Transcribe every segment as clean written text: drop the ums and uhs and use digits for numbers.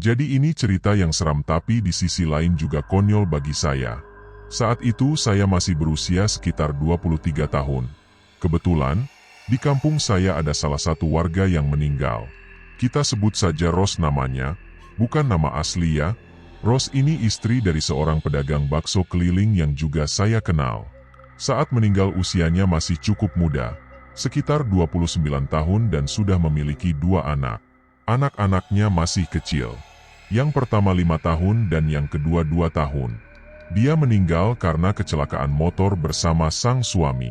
Jadi ini cerita yang seram tapi di sisi lain juga konyol bagi saya. Saat itu saya masih berusia sekitar 23 tahun. Kebetulan, di kampung saya ada salah satu warga yang meninggal. Kita sebut saja Ros namanya, bukan nama asli ya. Ros ini istri dari seorang pedagang bakso keliling yang juga saya kenal. Saat meninggal usianya masih cukup muda, sekitar 29 tahun dan sudah memiliki 2 anak. Anak-anaknya masih kecil. Yang pertama 5 tahun dan yang kedua 2 tahun. Dia meninggal karena kecelakaan motor bersama sang suami.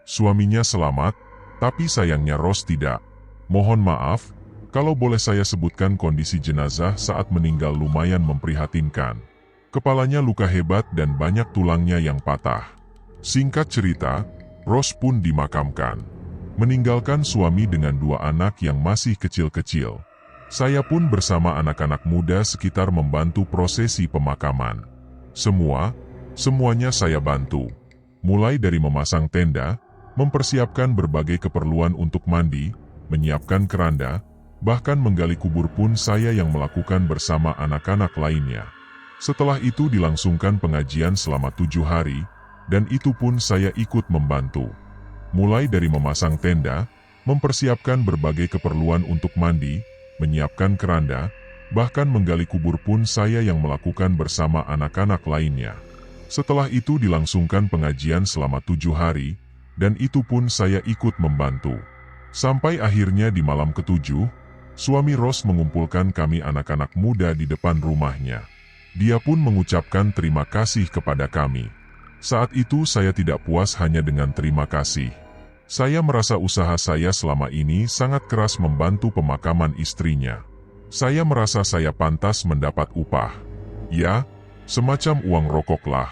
Suaminya selamat, tapi sayangnya Ros tidak. Mohon maaf, kalau boleh saya sebutkan kondisi jenazah saat meninggal lumayan memprihatinkan. Kepalanya luka hebat dan banyak tulangnya yang patah. Singkat cerita, Ros pun dimakamkan. Meninggalkan suami dengan 2 anak yang masih kecil-kecil. Saya pun bersama anak-anak muda sekitar membantu prosesi pemakaman. Semuanya saya bantu. Mulai dari memasang tenda, mempersiapkan berbagai keperluan untuk mandi, menyiapkan keranda, bahkan menggali kubur pun saya yang melakukan bersama anak-anak lainnya. Setelah itu dilangsungkan pengajian selama 7 hari, dan itu pun saya ikut membantu. Mulai dari memasang tenda, mempersiapkan berbagai keperluan untuk mandi, menyiapkan keranda, bahkan menggali kubur pun saya yang melakukan bersama anak-anak lainnya. Setelah itu dilangsungkan pengajian selama 7 hari, dan itu pun saya ikut membantu. Sampai akhirnya di malam ke-7, suami Ros mengumpulkan kami anak-anak muda di depan rumahnya. Dia pun mengucapkan terima kasih kepada kami. Saat itu saya tidak puas hanya dengan terima kasih. Saya merasa usaha saya selama ini sangat keras membantu pemakaman istrinya. Saya merasa saya pantas mendapat upah. Ya, semacam uang rokok lah.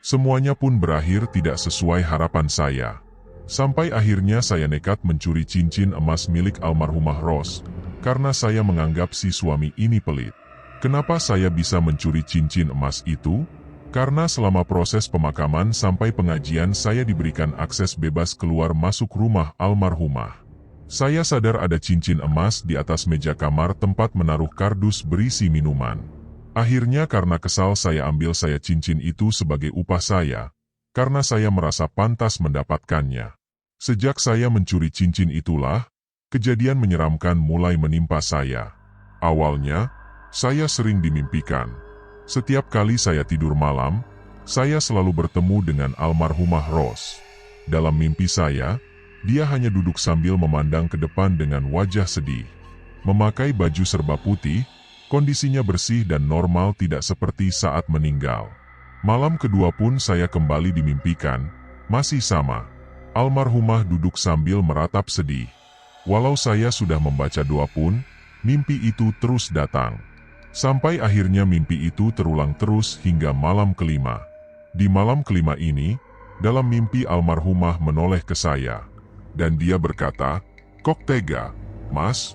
Semuanya pun berakhir tidak sesuai harapan saya. Sampai akhirnya saya nekat mencuri cincin emas milik almarhumah Ros, karena saya menganggap si suami ini pelit. Kenapa saya bisa mencuri cincin emas itu? Karena selama proses pemakaman sampai pengajian saya diberikan akses bebas keluar masuk rumah almarhumah. Saya sadar ada cincin emas di atas meja kamar tempat menaruh kardus berisi minuman. Akhirnya karena kesal saya ambil cincin itu sebagai upah saya, karena saya merasa pantas mendapatkannya. Sejak saya mencuri cincin itulah, kejadian menyeramkan mulai menimpa saya. Awalnya, saya sering dimimpikan. Setiap kali saya tidur malam, saya selalu bertemu dengan almarhumah Ros. Dalam mimpi saya, dia hanya duduk sambil memandang ke depan dengan wajah sedih. Memakai baju serba putih, kondisinya bersih dan normal tidak seperti saat meninggal. Malam kedua pun saya kembali dimimpikan, masih sama. Almarhumah duduk sambil meratap sedih. Walau saya sudah membaca doa pun, mimpi itu terus datang. Sampai akhirnya mimpi itu terulang terus hingga malam kelima. Di malam kelima ini, dalam mimpi almarhumah menoleh ke saya. Dan dia berkata, "Kok tega, Mas?"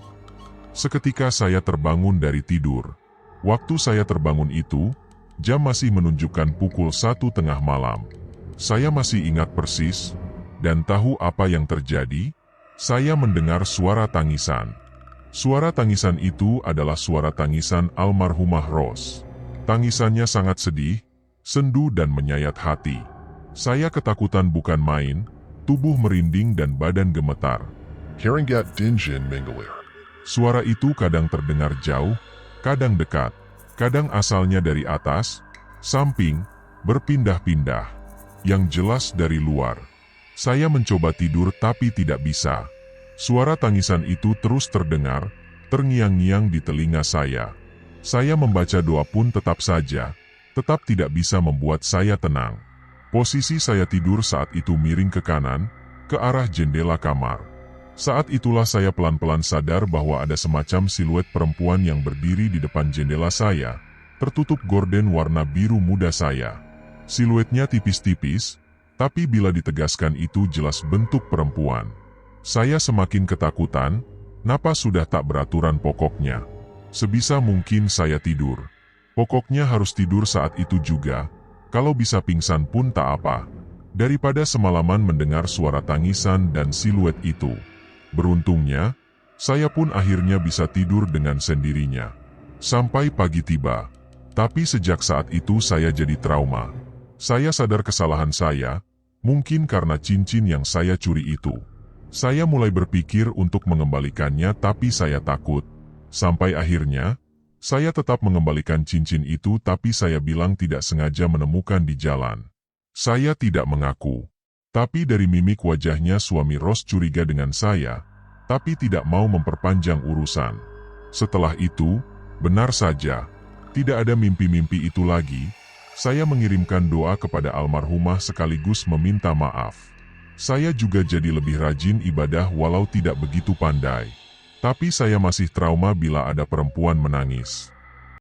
Seketika saya terbangun dari tidur. Waktu saya terbangun itu, jam masih menunjukkan pukul 1 tengah malam. Saya masih ingat persis, dan tahu apa yang terjadi. Saya mendengar suara tangisan. Suara tangisan itu adalah suara tangisan almarhumah Ros. Tangisannya sangat sedih, sendu dan menyayat hati. Saya ketakutan bukan main, tubuh merinding dan badan gemetar. Keringat dingin mengalir. Suara itu kadang terdengar jauh, kadang dekat, kadang asalnya dari atas, samping, berpindah-pindah. Yang jelas dari luar. Saya mencoba tidur tapi tidak bisa. Suara tangisan itu terus terdengar, terngiang-ngiang di telinga saya. Saya membaca doa pun tetap tidak bisa membuat saya tenang. Posisi saya tidur saat itu miring ke kanan, ke arah jendela kamar. Saat itulah saya pelan-pelan sadar bahwa ada semacam siluet perempuan yang berdiri di depan jendela saya, tertutup gorden warna biru muda saya. Siluetnya tipis-tipis, tapi bila ditegaskan itu jelas bentuk perempuan. Saya semakin ketakutan, napas sudah tak beraturan pokoknya. Sebisa mungkin saya tidur. Pokoknya harus tidur saat itu juga, kalau bisa pingsan pun tak apa. Daripada semalaman mendengar suara tangisan dan siluet itu. Beruntungnya, saya pun akhirnya bisa tidur dengan sendirinya. Sampai pagi tiba. Tapi sejak saat itu saya jadi trauma. Saya sadar kesalahan saya, mungkin karena cincin yang saya curi itu. Saya mulai berpikir untuk mengembalikannya tapi saya takut. Sampai akhirnya, saya tetap mengembalikan cincin itu tapi saya bilang tidak sengaja menemukan di jalan. Saya tidak mengaku. Tapi dari mimik wajahnya suami Ros curiga dengan saya, tapi tidak mau memperpanjang urusan. Setelah itu, benar saja, tidak ada mimpi-mimpi itu lagi. Saya mengirimkan doa kepada almarhumah sekaligus meminta maaf. Saya juga jadi lebih rajin ibadah walau tidak begitu pandai. Tapi saya masih trauma bila ada perempuan menangis.